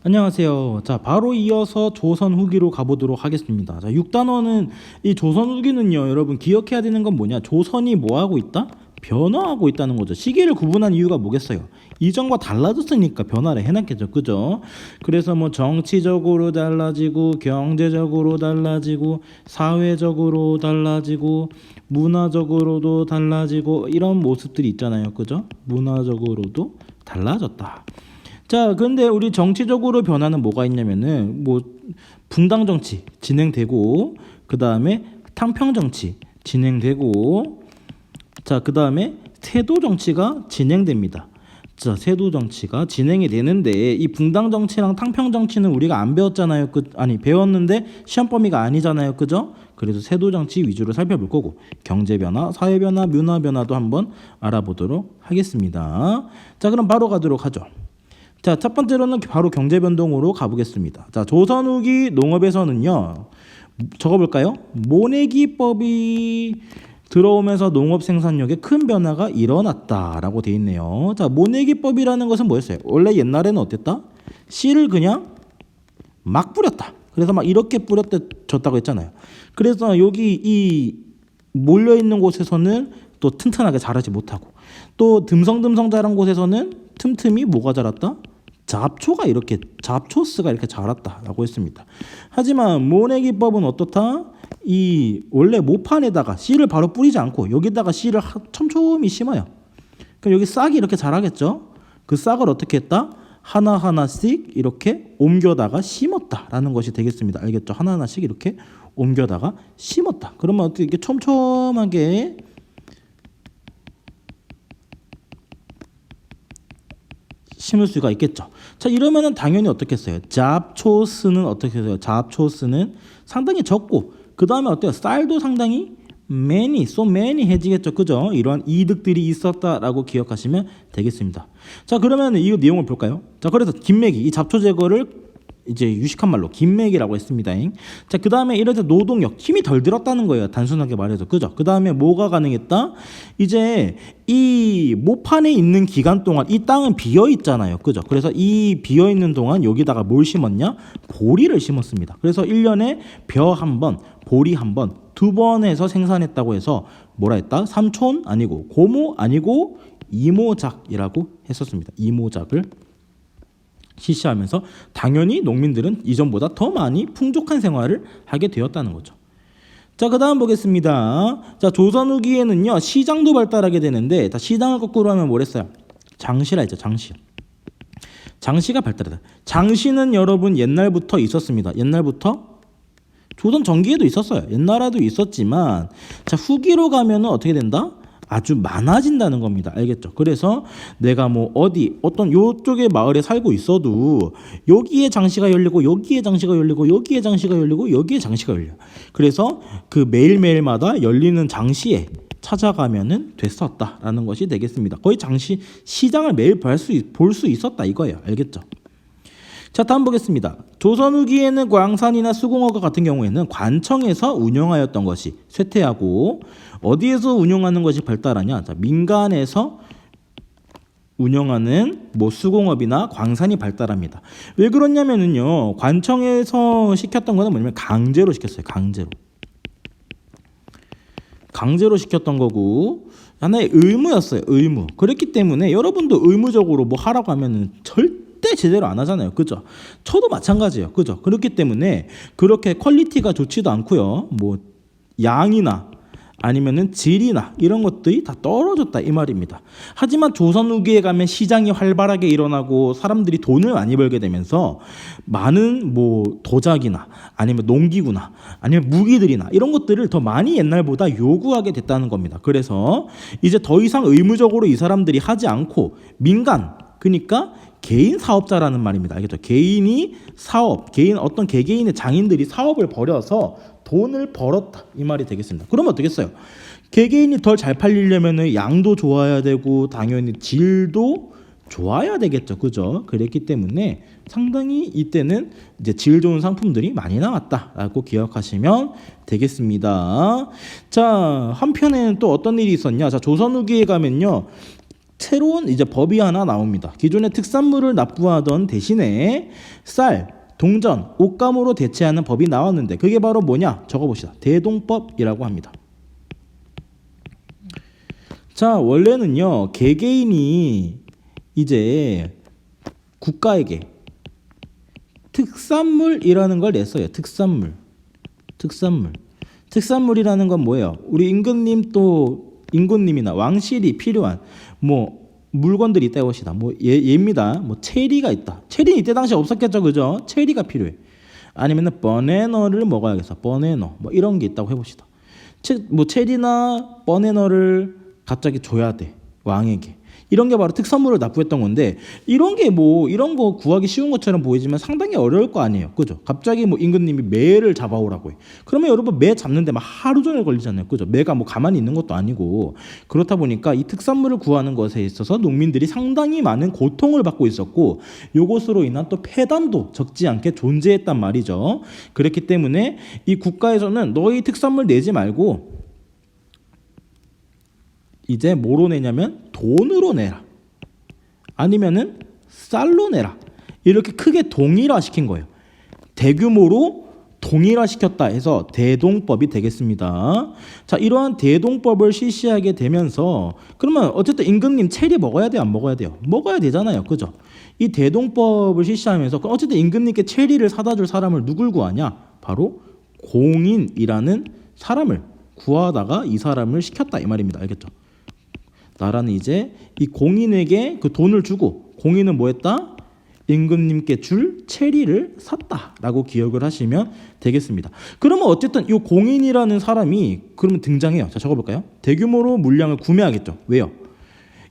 안녕하세요. 자, 바로 이어서 조선 후기로 가보도록 하겠습니다. 자, 6단원은 이 조선 후기는요, 여러분 기억해야 되는 건 뭐냐? 조선이 뭐 하고 있다? 변화하고 있다는 거죠. 시기를 구분한 이유가 뭐겠어요? 이전과 달라졌으니까 변화를 해놨겠죠. 그죠? 그래서 뭐 정치적으로 달라지고, 경제적으로 달라지고, 사회적으로 달라지고, 문화적으로도 달라지고, 이런 모습들이 있잖아요. 그죠? 문화적으로도 달라졌다. 자, 근데 우리 정치적으로 변화는 뭐가 있냐면은 뭐 붕당 정치 진행되고, 그 다음에 탕평 정치 진행되고, 자, 그 다음에 세도 정치가 진행됩니다. 자, 세도 정치가 진행이 되는데 이 붕당 정치랑 탕평 정치는 우리가 안 배웠잖아요. 아니 배웠는데 시험 범위가 아니잖아요. 그죠? 그래서 세도 정치 위주로 살펴볼 거고, 경제 변화, 사회 변화, 문화 변화도 한번 알아보도록 하겠습니다. 자, 그럼 바로 가도록 하죠. 자, 첫 번째로는 바로 경제 변동으로 가보겠습니다. 자, 조선 후기 농업에서는요, 적어볼까요? 모내기법이 들어오면서 농업 생산력에 큰 변화가 일어났다라고 돼 있네요. 자, 모내기법이라는 것은 뭐였어요? 원래 옛날에는 어땠다? 씨를 그냥 막 뿌렸다. 그래서 막 이렇게 뿌렸다고 했잖아요. 그래서 여기 이 몰려 있는 곳에서는 또 튼튼하게 자라지 못하고, 또 듬성듬성 자란 곳에서는 틈틈이 뭐가 자랐다? 잡초스가 이렇게 자랐다라고 했습니다. 하지만 모내기법은 어떻다? 이 원래 모판에다가 씨를 바로 뿌리지 않고 여기다가 씨를 촘촘히 심어요. 그럼 여기 싹이 이렇게 자라겠죠? 그 싹을 어떻게 했다? 하나하나씩 이렇게 옮겨다가 심었다라는 것이 되겠습니다. 알겠죠? 하나하나씩 이렇게 옮겨다가 심었다. 그러면 어떻게 이렇게 촘촘하게 심을 수가 있겠죠. 자, 이러면은 당연히 어떻겠어요? 잡초스는 어떻게 해요? 잡초스는 상당히 적고, 그 다음에 어때요? 쌀도 상당히 많이 해지겠죠. 그죠? 이러한 이득들이 있었다라고 기억하시면 되겠습니다. 자, 그러면 이 내용을 볼까요? 자, 그래서 김매기, 이 잡초 제거를 이제 유식한 말로 김맥이라고 했습니다. 자, 그 다음에 이럴 때 노동력, 힘이 덜 들었다는 거예요. 단순하게 말해서. 그죠? 그 다음에 뭐가 가능했다? 이제 이 모판에 있는 기간 동안 이 땅은 비어 있잖아요. 그죠? 그래서 이 비어 있는 동안 여기다가 뭘 심었냐? 보리를 심었습니다. 그래서 1년에 벼 한 번, 보리 한 번, 두 번 해서 생산했다고 해서 뭐라 했다? 삼촌 아니고 고모 아니고 이모작이라고 했었습니다. 이모작을 실시하면서 당연히 농민들은 이전보다 더 많이 풍족한 생활을 하게 되었다는 거죠. 자, 그 다음 보겠습니다. 자, 조선 후기에는요, 시장도 발달하게 되는데, 다 시장을 거꾸로 하면 뭐랬어요? 장시라 했죠. 장시가 발달하다. 장시는 여러분 옛날부터 있었습니다. 옛날부터 조선 전기에도 있었어요. 옛날에도 있었지만, 자, 후기로 가면은 어떻게 된다? 아주 많아진다는 겁니다. 알겠죠? 그래서 내가 뭐 어떤 요쪽에 마을에 살고 있어도 여기에 장시가 열리고, 여기에 장시가 열리고, 여기에 장시가 열리고, 여기에 장시가 열려. 그래서 그 매일매일마다 열리는 장시에 찾아가면은 됐었다라는 것이 되겠습니다. 거의 시장을 매일 볼 수 있었다 이거예요. 알겠죠? 자, 다음 보겠습니다. 조선 후기에는 광산이나 수공업과 같은 경우에는 관청에서 운영하였던 것이 쇠퇴하고, 어디에서 운영하는 것이 발달하냐? 자, 민간에서 운영하는 뭐 수공업이나 광산이 발달합니다. 왜 그러냐면은요, 관청에서 시켰던 거는 뭐냐면 강제로 시켰어요. 강제로 시켰던 거고, 하나의 의무였어요. 의무. 그렇기 때문에 여러분도 의무적으로 뭐 하라고 하면은 절대 제대로 안 하잖아요. 그죠? 저도 마찬가지예요. 그죠? 그렇기 때문에 그렇게 퀄리티가 좋지도 않고요. 뭐 양이나 아니면은 질이나 이런 것들이 다 떨어졌다 이 말입니다. 하지만 조선 후기에 가면 시장이 활발하게 일어나고 사람들이 돈을 많이 벌게 되면서 많은 뭐 도자기나 아니면 농기구나 아니면 무기들이나 이런 것들을 더 많이 옛날보다 요구하게 됐다는 겁니다. 그래서 이제 더 이상 의무적으로 이 사람들이 하지 않고 민간, 그러니까 개인 사업자라는 말입니다. 알겠죠? 어떤 개개인의 장인들이 사업을 벌여서 돈을 벌었다 이 말이 되겠습니다. 그러면 어떻겠어요? 개개인이 덜 잘 팔리려면 양도 좋아야 되고 당연히 질도 좋아야 되겠죠. 그죠? 그랬기 때문에 상당히 이때는 이제 질 좋은 상품들이 많이 나왔다라고 기억하시면 되겠습니다. 자, 한편에는 또 어떤 일이 있었냐? 자, 조선 후기에 가면요, 새로운 이제 법이 하나 나옵니다. 기존의 특산물을 납부하던 대신에 쌀, 동전, 옷감으로 대체하는 법이 나왔는데 그게 바로 뭐냐? 적어봅시다. 대동법이라고 합니다. 자, 원래는요, 개개인이 이제 국가에게 특산물이라는 걸 냈어요. 특산물이라는 건 뭐예요? 우리 임금님이나 왕실이 필요한 뭐 물건들이 있다고 합시다. 뭐 얘입니다. 뭐 체리가 있다. 체리는 이때 당시 없었겠죠, 그죠? 체리가 필요해. 아니면은 버네너를 먹어야겠어. 버네너 뭐 이런 게 있다고 해봅시다. 뭐 체리나 버네너를 갑자기 줘야 돼, 왕에게. 이런 게 바로 특산물을 납부했던 건데, 이런 게 뭐 이런 거 구하기 쉬운 것처럼 보이지만 상당히 어려울 거 아니에요, 그죠? 갑자기 뭐 임금님이 매를 잡아오라고 해. 그러면 여러분 매 잡는데 막 하루 종일 걸리잖아요, 그죠? 매가 뭐 가만히 있는 것도 아니고. 그렇다 보니까 이 특산물을 구하는 것에 있어서 농민들이 상당히 많은 고통을 받고 있었고, 요것으로 인한 또 폐단도 적지 않게 존재했단 말이죠. 그렇기 때문에 이 국가에서는 너희 특산물 내지 말고 이제 뭐로 내냐면 돈으로 내라, 아니면은 쌀로 내라. 이렇게 크게 동일화시킨 거예요. 대규모로 동일화시켰다 해서 대동법이 되겠습니다. 자, 이러한 대동법을 실시하게 되면서 그러면 어쨌든 임금님 체리 먹어야 돼요, 안 먹어야 돼요? 먹어야 되잖아요, 그죠? 이 대동법을 실시하면서 어쨌든 임금님께 체리를 사다 줄 사람을 누굴 구하냐? 바로 공인이라는 사람을 구하다가 이 사람을 시켰다, 이 말입니다. 알겠죠? 나라는 이제 이 공인에게 그 돈을 주고, 공인은 뭐 했다? 임금님께 줄 체리를 샀다라고 기억을 하시면 되겠습니다. 그러면 어쨌든 이 공인이라는 사람이 그러면 등장해요. 자, 적어볼까요? 대규모로 물량을 구매하겠죠. 왜요?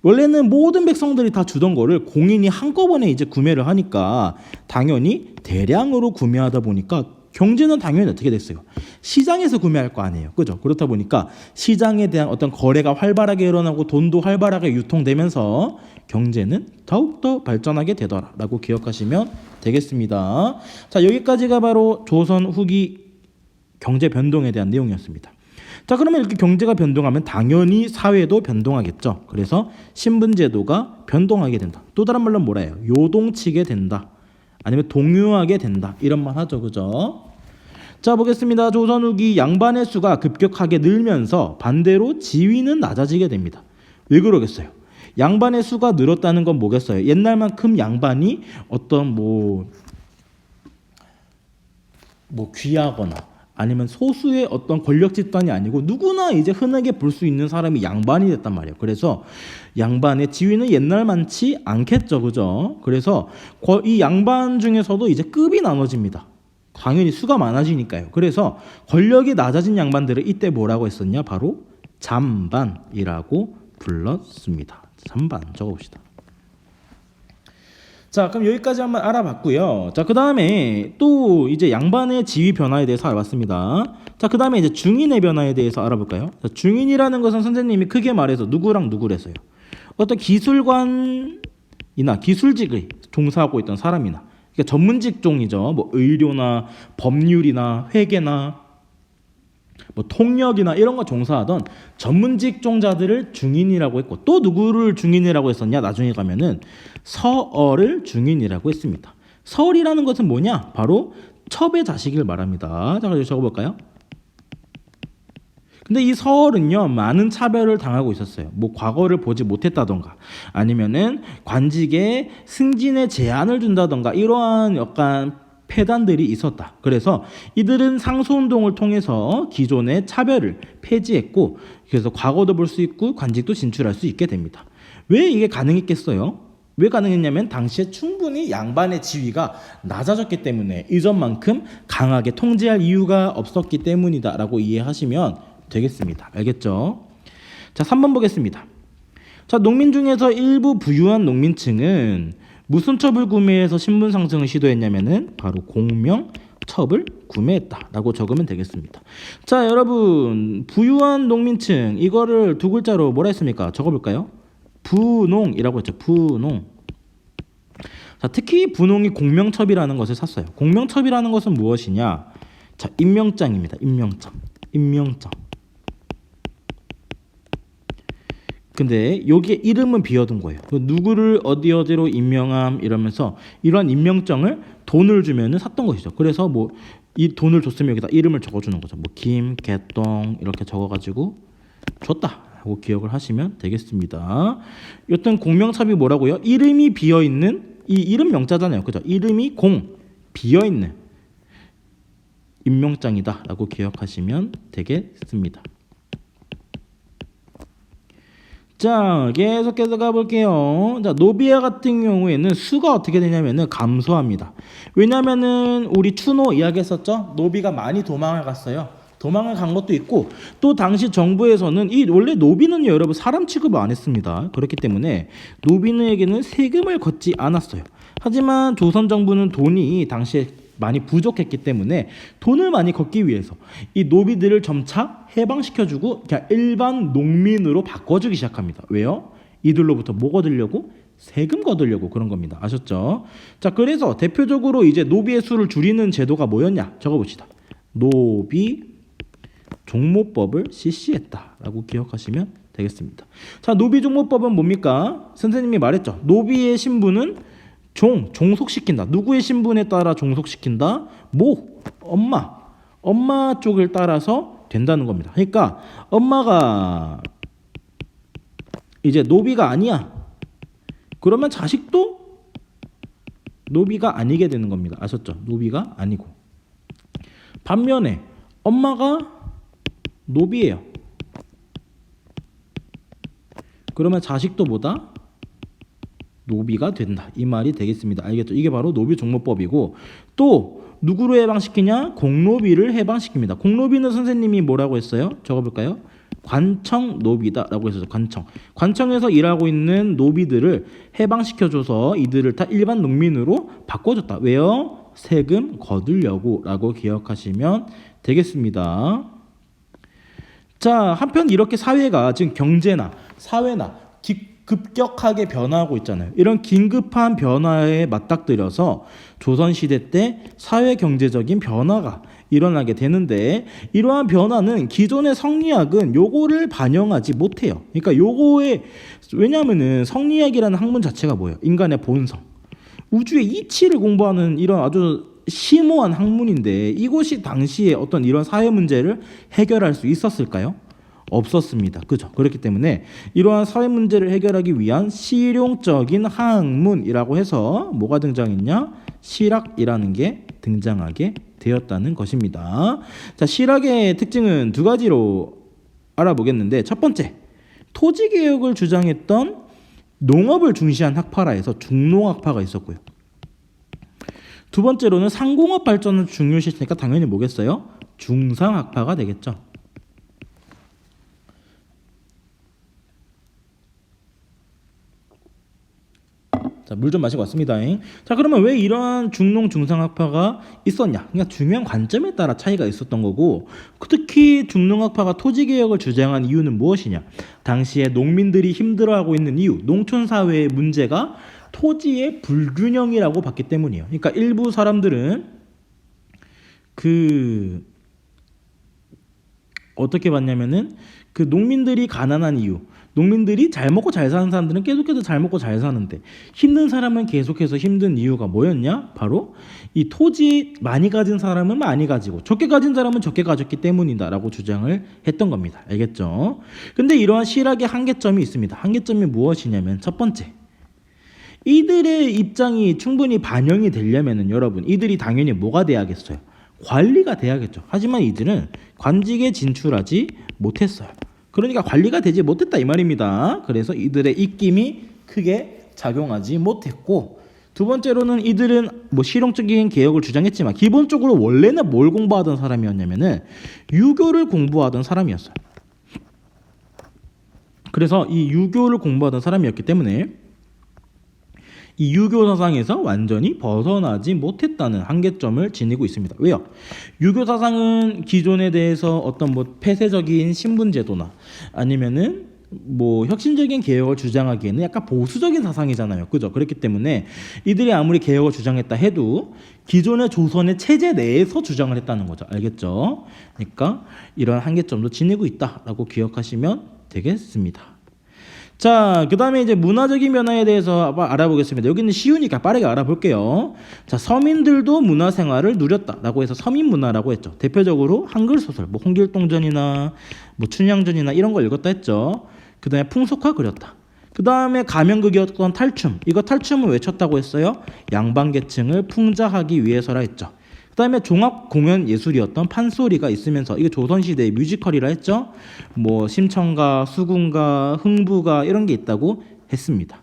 원래는 모든 백성들이 다 주던 거를 공인이 한꺼번에 이제 구매를 하니까 당연히 대량으로 구매하다 보니까 경제는 당연히 어떻게 됐어요? 시장에서 구매할 거 아니에요, 그죠? 그렇다 보니까 시장에 대한 어떤 거래가 활발하게 일어나고 돈도 활발하게 유통되면서 경제는 더욱더 발전하게 되더라라고 기억하시면 되겠습니다. 자, 여기까지가 바로 조선 후기 경제 변동에 대한 내용이었습니다. 자, 그러면 이렇게 경제가 변동하면 당연히 사회도 변동하겠죠. 그래서 신분제도가 변동하게 된다. 또 다른 말로 뭐라 해요? 요동치게 된다, 아니면 동요하게 된다, 이런 말 하죠, 그죠? 자, 보겠습니다. 조선 후기 양반의 수가 급격하게 늘면서 반대로 지위는 낮아지게 됩니다. 왜 그러겠어요? 양반의 수가 늘었다는 건 뭐겠어요? 옛날만큼 양반이 어떤 뭐 귀하거나 아니면 소수의 어떤 권력 집단이 아니고 누구나 이제 흔하게 볼 수 있는 사람이 양반이 됐단 말이에요. 그래서 양반의 지위는 옛날 많지 않겠죠, 그죠? 그래서 이 양반 중에서도 이제 급이 나눠집니다. 당연히 수가 많아지니까요. 그래서 권력이 낮아진 양반들을 이때 뭐라고 했었냐? 바로 잠반이라고 불렀습니다. 잠반 적어봅시다. 자, 그럼 여기까지 한번 알아봤고요. 자, 그 다음에 또 이제 양반의 지위 변화에 대해서 알아봤습니다. 자, 그 다음에 이제 중인의 변화에 대해서 알아볼까요? 자, 중인이라는 것은 선생님이 크게 말해서 누구랑 누구랬어요? 어떤 기술관이나 기술직을 종사하고 있던 사람이나, 그러니까 전문 직종이죠. 뭐 의료나 법률이나 회계나 뭐 통역이나 이런 거 종사하던 전문 직종자들을 중인이라고 했고, 또 누구를 중인이라고 했었냐? 나중에 가면은 서얼을 중인이라고 했습니다. 서얼이라는 것은 뭐냐? 바로 첩의 자식을 말합니다. 자, 그래서 적어볼까요? 근데 이 서얼은요, 많은 차별을 당하고 있었어요. 뭐 과거를 보지 못했다던가, 아니면은 관직에 승진의 제한을 준다던가, 이러한 약간 폐단들이 있었다. 그래서 이들은 상소운동을 통해서 기존의 차별을 폐지했고, 그래서 과거도 볼 수 있고 관직도 진출할 수 있게 됩니다. 왜 이게 가능했겠어요? 왜 가능했냐면 당시에 충분히 양반의 지위가 낮아졌기 때문에, 이전만큼 강하게 통제할 이유가 없었기 때문이다라고 이해하시면 되겠습니다. 알겠죠? 자, 3번 보겠습니다. 자, 농민 중에서 일부 부유한 농민층은 무슨 첩을 구매해서 신분 상승을 시도했냐면은 바로 공명첩을 구매했다라고 적으면 되겠습니다. 자, 여러분, 부유한 농민층, 이거를 두 글자로 뭐라 했습니까? 적어볼까요? 분홍이라고 했죠. 분홍. 자, 특히 분홍이 공명첩이라는 것을 샀어요. 공명첩이라는 것은 무엇이냐? 자, 임명장입니다. 임명장. 근데 여기에 이름은 비어둔 거예요. 누구를 어디로 임명함 이러면서 이런 임명장을 돈을 주면은 샀던 것이죠. 그래서 뭐 이 돈을 줬으면 여기다 이름을 적어주는 거죠. 뭐 김개똥 이렇게 적어가지고 줬다 하고 기억을 하시면 되겠습니다. 여튼 공명삽이 뭐라고요? 이름이 비어있는, 이 이름 명자잖아요. 그죠? 이름이 공 비어있는 임명장이다 라고 기억하시면 되겠습니다. 자, 계속해서 가볼게요. 자, 노비아 같은 경우에는 수가 어떻게 되냐면은 감소합니다. 왜냐면은 우리 추노 이야기했었죠? 노비가 많이 도망을 갔어요. 도망을 간 것도 있고, 또 당시 정부에서는 이 원래 노비는요, 여러분 사람 취급을 안 했습니다. 그렇기 때문에 노비는에게는 세금을 걷지 않았어요. 하지만 조선 정부는 돈이 당시에 많이 부족했기 때문에 돈을 많이 걷기 위해서 이 노비들을 점차 해방시켜주고 그냥 일반 농민으로 바꿔주기 시작합니다. 왜요? 이들로부터 뭐 거두려고? 세금 거두려고 그런 겁니다. 아셨죠? 자, 그래서 대표적으로 이제 노비의 수를 줄이는 제도가 뭐였냐? 적어봅시다. 노비 종모법을 실시했다라고 기억하시면 되겠습니다. 자, 노비 종모법은 뭡니까? 선생님이 말했죠. 노비의 신분은 종속시킨다. 누구의 신분에 따라 종속시킨다? 엄마 쪽을 따라서 된다는 겁니다. 그러니까 엄마가 이제 노비가 아니야. 그러면 자식도 노비가 아니게 되는 겁니다. 아셨죠? 노비가 아니고. 반면에 엄마가 노비예요. 그러면 자식도 뭐다? 노비가 된다. 이 말이 되겠습니다. 알겠죠? 이게 바로 노비 종모법이고, 또 누구로 해방시키냐? 공노비를 해방시킵니다. 공노비는 선생님이 뭐라고 했어요? 적어볼까요? 관청 노비다라고 했었죠. 관청에서 일하고 있는 노비들을 해방시켜줘서 이들을 다 일반 농민으로 바꿔줬다. 왜요? 세금 거두려고 라고 기억하시면 되겠습니다. 자, 한편 이렇게 사회가 지금 경제나 사회나 급격하게 변화하고 있잖아요. 이런 긴급한 변화에 맞닥뜨려서 조선시대 때 사회 경제적인 변화가 일어나게 되는데, 이러한 변화는 기존의 성리학은 요거를 반영하지 못해요. 그러니까 요거에, 왜냐하면은 성리학이라는 학문 자체가 뭐예요? 인간의 본성, 우주의 이치를 공부하는 이런 아주 심오한 학문인데, 이것이 당시에 어떤 이런 사회 문제를 해결할 수 있었을까요? 없었습니다. 그죠? 그렇기 때문에 이러한 사회 문제를 해결하기 위한 실용적인 학문이라고 해서 뭐가 등장했냐? 실학이라는 게 등장하게 되었다는 것입니다. 자, 실학의 특징은 두 가지로 알아보겠는데, 첫 번째, 토지 개혁을 주장했던 농업을 중시한 학파라해서 중농학파가 있었고요. 두 번째로는 상공업 발전을 중요시했으니까 당연히 뭐겠어요? 중상학파가 되겠죠. 자, 물 좀 마시고 왔습니다. 자, 그러면 왜 이러한 중농 중상학파가 있었냐? 그러니까 중요한 관점에 따라 차이가 있었던 거고, 특히 중농학파가 토지개혁을 주장한 이유는 무엇이냐? 당시에 농민들이 힘들어하고 있는 이유, 농촌 사회의 문제가 토지의 불균형이라고 봤기 때문이에요. 그러니까 일부 사람들은 어떻게 봤냐면은 농민들이 가난한 이유, 농민들이 잘 먹고 잘 사는 사람들은 계속해서 잘 먹고 잘 사는데 힘든 사람은 계속해서 힘든 이유가 뭐였냐? 바로 이 토지 많이 가진 사람은 많이 가지고 적게 가진 사람은 적게 가졌기 때문이다라고 주장을 했던 겁니다. 알겠죠? 근데 이러한 실학의 한계점이 있습니다. 한계점이 무엇이냐면, 첫 번째, 이들의 입장이 충분히 반영이 되려면은 여러분, 이들이 당연히 뭐가 돼야겠어요? 관리가 돼야겠죠. 하지만 이들은 관직에 진출하지 못했어요. 그러니까 관리가 되지 못했다 이 말입니다. 그래서 이들의 입김이 크게 작용하지 못했고, 두 번째로는 이들은 뭐 실용적인 개혁을 주장했지만 기본적으로 원래는 뭘 공부하던 사람이었냐면은 유교를 공부하던 사람이었어요. 그래서 이 유교를 공부하던 사람이었기 때문에 이 유교 사상에서 완전히 벗어나지 못했다는 한계점을 지니고 있습니다. 왜요? 유교 사상은 기존에 대해서 어떤 뭐 폐쇄적인 신분제도나 아니면은 뭐 혁신적인 개혁을 주장하기에는 약간 보수적인 사상이잖아요. 그죠? 그렇기 때문에 이들이 아무리 개혁을 주장했다 해도 기존의 조선의 체제 내에서 주장을 했다는 거죠. 알겠죠? 그러니까 이런 한계점도 지니고 있다라고 기억하시면 되겠습니다. 자, 그 다음에 이제 문화적인 변화에 대해서 알아보겠습니다. 여기는 쉬우니까 빠르게 알아볼게요. 자, 서민들도 문화생활을 누렸다라고 해서 서민문화라고 했죠. 대표적으로 한글소설, 뭐 홍길동전이나 뭐 춘향전이나 이런 걸 읽었다 했죠. 그 다음에 풍속화 그렸다. 그 다음에 가면극이었던 탈춤, 이거 탈춤을 왜 췄다고 했어요? 양반계층을 풍자하기 위해서라 했죠. 그 다음에 종합공연 예술이었던 판소리가 있으면서 이게 조선시대의 뮤지컬이라 했죠. 뭐 심청가, 수군가, 흥부가 이런 게 있다고 했습니다.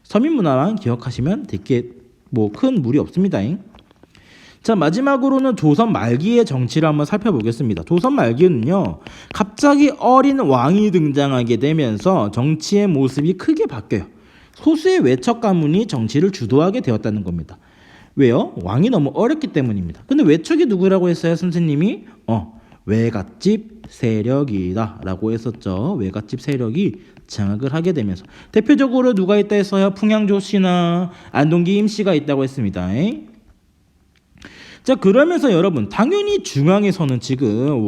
서민문화만 기억하시면 되게 뭐 큰 무리 없습니다. 자, 마지막으로는 조선 말기의 정치를 한번 살펴보겠습니다. 조선 말기는요, 갑자기 어린 왕이 등장하게 되면서 정치의 모습이 크게 바뀌어요. 소수의 외척 가문이 정치를 주도하게 되었다는 겁니다. 왜요? 왕이 너무 어렸기 때문입니다. 근데 외척이 누구라고 했어요, 선생님이? 외갓집 세력이다 라고 했었죠. 외갓집 세력이 장악을 하게 되면서 대표적으로 누가 있다 했어요? 풍양조 씨나 안동기 임씨가 있다고 했습니다. 자, 그러면서 여러분 당연히 중앙에서는 지금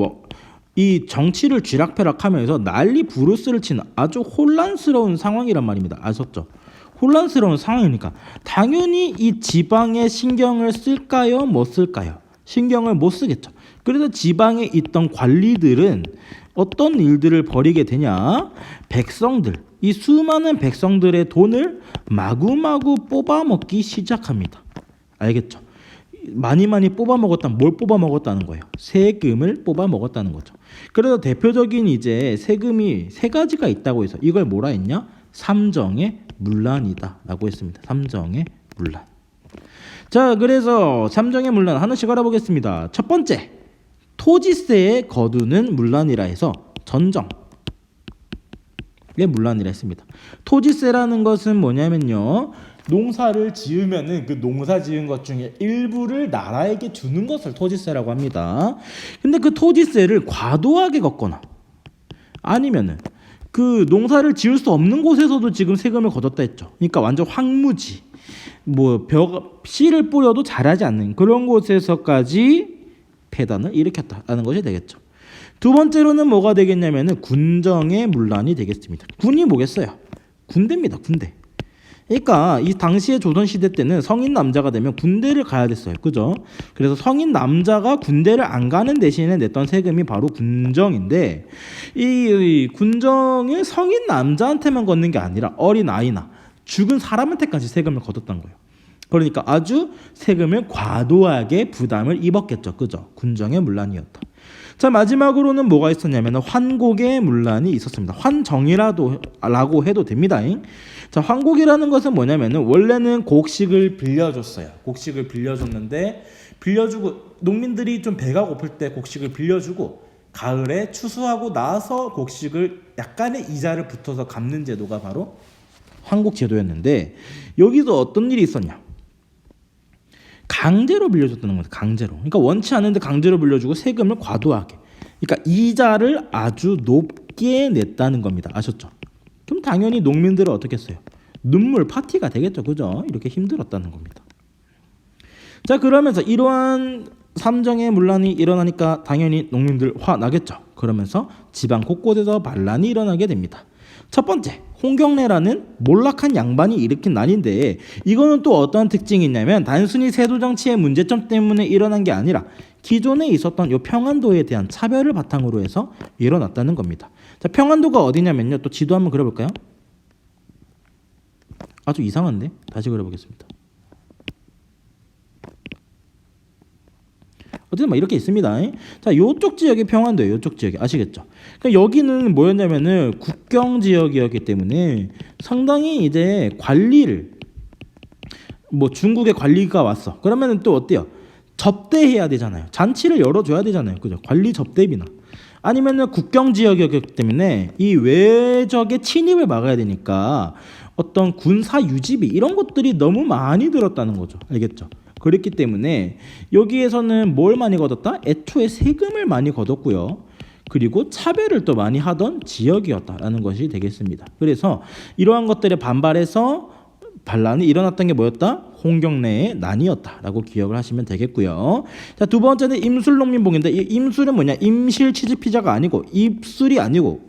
이 정치를 쥐락펴락하면서 난리 부르스를 치는 아주 혼란스러운 상황이란 말입니다. 아셨죠? 혼란스러운 상황이니까 당연히 이 지방에 신경을 쓸까요? 못 쓸까요? 신경을 못 쓰겠죠. 그래서 지방에 있던 관리들은 어떤 일들을 벌이게 되냐? 백성들, 이 수많은 백성들의 돈을 마구마구 뽑아먹기 시작합니다. 알겠죠? 많이 뽑아먹었다면 뭘 뽑아먹었다는 거예요? 세금을 뽑아먹었다는 거죠. 그래서 대표적인 이제 세금이 세 가지가 있다고 해서 이걸 뭐라 했냐? 삼정의 문란이다 라고 했습니다. 삼정의 문란. 자, 그래서 삼정의 문란 하나씩 알아보겠습니다. 첫 번째, 토지세에 거두는 문란이라 해서 전정의 문란이라 했습니다. 토지세라는 것은 뭐냐면요, 농사를 지으면은 그 농사 지은 것 중에 일부를 나라에게 주는 것을 토지세라고 합니다. 근데 그 토지세를 과도하게 걷거나 아니면은 그 농사를 지을 수 없는 곳에서도 지금 세금을 거뒀다 했죠. 그러니까 완전 황무지, 뭐 씨를 뿌려도 자라지 않는 그런 곳에서까지 폐단을 일으켰다라는 것이 되겠죠. 두 번째로는 뭐가 되겠냐면은 군정의 문란이 되겠습니다. 군이 뭐겠어요? 군대입니다. 군대. 그러니까 이 당시에 조선시대 때는 성인 남자가 되면 군대를 가야 됐어요. 그죠? 그래서 성인 남자가 군대를 안 가는 대신에 냈던 세금이 바로 군정인데, 이 군정을 성인 남자한테만 걷는 게 아니라 어린 아이나 죽은 사람한테까지 세금을 거뒀던 거예요. 그러니까 아주 세금을 과도하게 부담을 입었겠죠. 그죠? 군정의 문란이었다. 자, 마지막으로는 뭐가 있었냐면 환곡의 문란이 있었습니다. 환정이라고 해도 됩니다. 자, 환곡이라는 것은 뭐냐면은 원래는 곡식을 빌려줬어요. 곡식을 빌려줬는데 빌려주고 농민들이 좀 배가 고플 때 곡식을 빌려주고 가을에 추수하고 나서 곡식을 약간의 이자를 붙어서 갚는 제도가 바로 환곡 제도였는데, 여기서 어떤 일이 있었냐? 강제로 빌려줬다는 거죠. 강제로. 그러니까 원치 않은데 강제로 빌려주고 세금을 과도하게. 그러니까 이자를 아주 높게 냈다는 겁니다. 아셨죠? 그럼 당연히 농민들은 어떻게 했어요? 눈물 파티가 되겠죠. 그죠? 이렇게 힘들었다는 겁니다. 자, 그러면서 이러한 삼정의 문란이 일어나니까 당연히 농민들 화나겠죠. 그러면서 지방 곳곳에서 반란이 일어나게 됩니다. 첫 번째, 홍경래라는 몰락한 양반이 일으킨 난인데, 이거는 또 어떤 특징이 있냐면 단순히 세도 정치의 문제점 때문에 일어난 게 아니라 기존에 있었던 요 평안도에 대한 차별을 바탕으로 해서 일어났다는 겁니다. 자, 평안도가 어디냐면요, 또 지도 한번 그려볼까요? 아주 이상한데? 다시 그려보겠습니다. 어쨌든 막 이렇게 있습니다. 자, 요쪽 지역이 평안도예요. 요쪽 지역이. 아시겠죠? 그러니까 여기는 뭐였냐면은 국경 지역이었기 때문에 상당히 이제 관리를, 뭐 중국의 관리가 왔어. 그러면은 또 어때요? 접대해야 되잖아요. 잔치를 열어줘야 되잖아요. 그죠? 관리 접대비나. 아니면은 국경 지역이었기 때문에 이 외적의 침입을 막아야 되니까 어떤 군사 유지비 이런 것들이 너무 많이 들었다는 거죠. 알겠죠? 그렇기 때문에 여기에서는 뭘 많이 걷었다? 애초에 세금을 많이 걷었고요. 그리고 차별을 또 많이 하던 지역이었다라는 것이 되겠습니다. 그래서 이러한 것들에 반발해서 반란이 일어났던 게 뭐였다? 홍경래의 난이었다라고 기억을 하시면 되겠고요. 자, 두 번째는 임술농민봉인데, 이 임술은 뭐냐? 임실 치즈피자가 아니고 입술이 아니고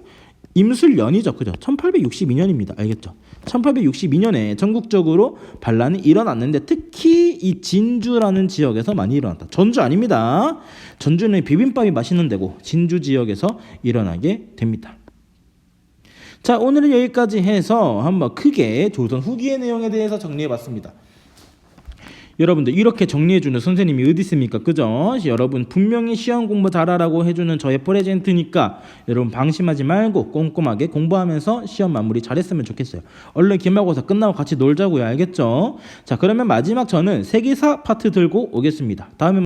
임술연이죠. 그죠? 1862년입니다. 알겠죠? 1862년에 전국적으로 반란이 일어났는데 특히 이 진주라는 지역에서 많이 일어났다. 전주 아닙니다. 전주는 비빔밥이 맛있는 데고 진주 지역에서 일어나게 됩니다. 자, 오늘은 여기까지 해서 한번 크게 조선 후기의 내용에 대해서 정리해봤습니다. 여러분들 이렇게 정리해주는 선생님이 어디 있습니까? 그죠? 여러분 분명히 시험 공부 잘하라고 해주는 저의 프레젠트니까 여러분 방심하지 말고 꼼꼼하게 공부하면서 시험 마무리 잘했으면 좋겠어요. 얼른 기말고사 끝나고 같이 놀자고요. 알겠죠? 자, 그러면 마지막 저는 세계사 파트 들고 오겠습니다. 다음에